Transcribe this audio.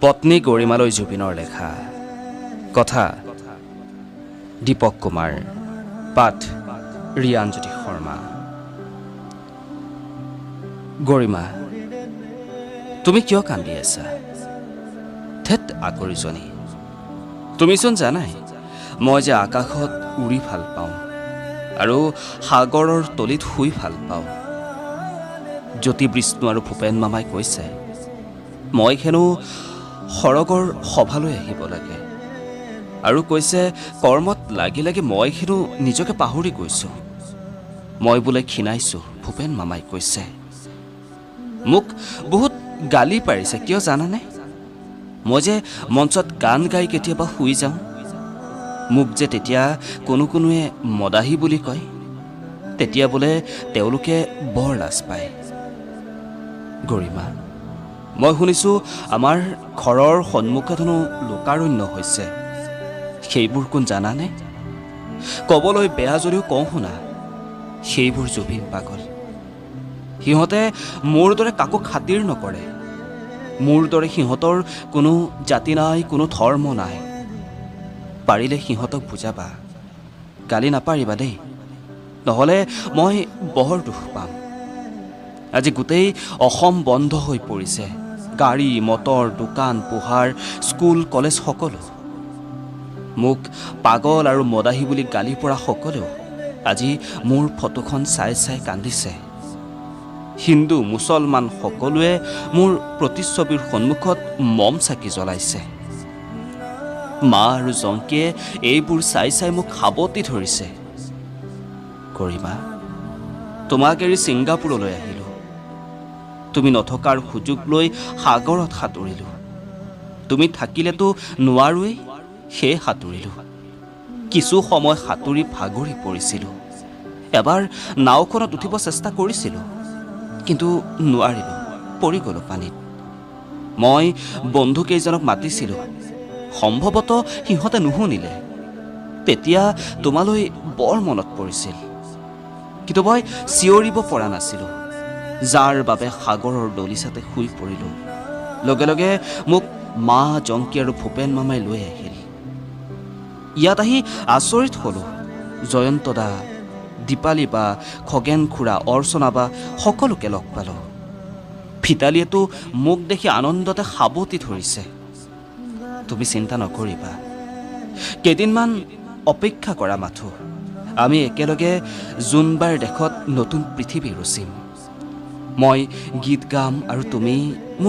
পত্নী গৰিমালৈ জুবিনৰ লেখা কথা দীপক কুমাৰ পাঠ ৰিয়ানজ্যোতি শৰ্মা গৰিমা তুমি কিয় কান্দি আছা থেত আকৰিজনী তুমিচোন জানাই মই যে আকাশত উৰি ভাল পাওঁ আৰু সাগৰৰ তলিত শুই ভাল পাওঁ জ্যোতি বিষ্ণু আৰু ভূপেন মামাই কৈছে মই হেনো সৰগৰ সভালৈ আহিব লাগে আৰু কৈছে কৰ্মত লাগি লাগি মই হেনো নিজকে পাহৰি গৈছোঁ মই বোলে ক্ষীণাইছোঁ ভূপেন মামাই কৈছে মোক বহুত গালি পাৰিছে কিয় জানানে মই যে মঞ্চত গান গাই কেতিয়াবা শুই যাওঁ মোক যে তেতিয়া কোনোৱে মদাহী বুলি কয় তেতিয়া বোলে তেওঁলোকে বৰ লাজ পায় গৰিমা মই শুনিছোঁ আমাৰ ঘৰৰ সন্মুখত হেনো লোকাৰণ্য হৈছে সেইবোৰ কোন জানানে ক'বলৈ বেয়া যদিও কওঁ শুনা সেইবোৰ জুবিন পাগল সিহঁতে মোৰ দৰে কাকো খাতিৰ নকৰে মোৰ দৰে সিহঁতৰ কোনো জাতি নাই কোনো ধৰ্ম নাই পাৰিলে সিহঁতক বুজাবা গালি নাপাৰিবা দেই নহ'লে মই বৰ দুখ পাম আজি গোটেই অসম বন্ধ হৈ পৰিছে গাড়ী মটৰ দোকান পোহাৰ স্কুল কলেজ সকলো মোক পাগল আৰু মদাহী বুলি গালি পৰা সকলেও আজি মোৰ ফটোখন চাই চাই কান্দিছে হিন্দু মুছলমান সকলোৱে মোৰ প্ৰতিচ্ছবিৰ সন্মুখত মম চাকি জ্বলাইছে মা আৰু জংকীয়ে এইবোৰ চাই চাই মোক সাৱটি ধৰিছে গৰিমা তোমাক এৰি ছিংগাপুৰলৈ আহিলোঁ তুমি নথকাৰ সুযোগ লৈ সাগৰত সাঁতুৰিলোঁ তুমি থাকিলেতো নোৱাৰোৱেই সেয়ে সাঁতুৰিলোঁ কিছু সময় সাঁতুৰি ভাগৰি পৰিছিলোঁ এবাৰ নাওখনত উঠিব চেষ্টা কৰিছিলোঁ কিন্তু নোৱাৰিলোঁ পৰি গ'লোঁ পানীত মই বন্ধুকেইজনক মাতিছিলোঁ সম্ভৱতঃ সিহঁতে নুশুনিলে তেতিয়া তোমালৈ বৰ মনত পৰিছিল কিন্তু মই চিঞৰিব পৰা নাছিলোঁ যাৰ বাবে সাগৰৰ দলিচাতে শুই পৰিলোঁ লগে লগে মোক মা জংকী আৰু ভূপেন মামাই লৈ আহিল ইয়াত আহি আচৰিত হ'লোঁ জয়ন্ত দা দীপালী বা খগেন খুৰা অৰ্চনা বা সকলোকে লগ পালোঁ ভিতালীয়েতো মোক দেখি আনন্দতে সাৱটি ধৰিছে তুমি চিন্তা নকৰিবা কেইদিনমান অপেক্ষা কৰা মাথো আমি একেলগে জোনবাৰ দেশত নতুন পৃথিৱী ৰচিম মই গীত গাম আৰু তুমি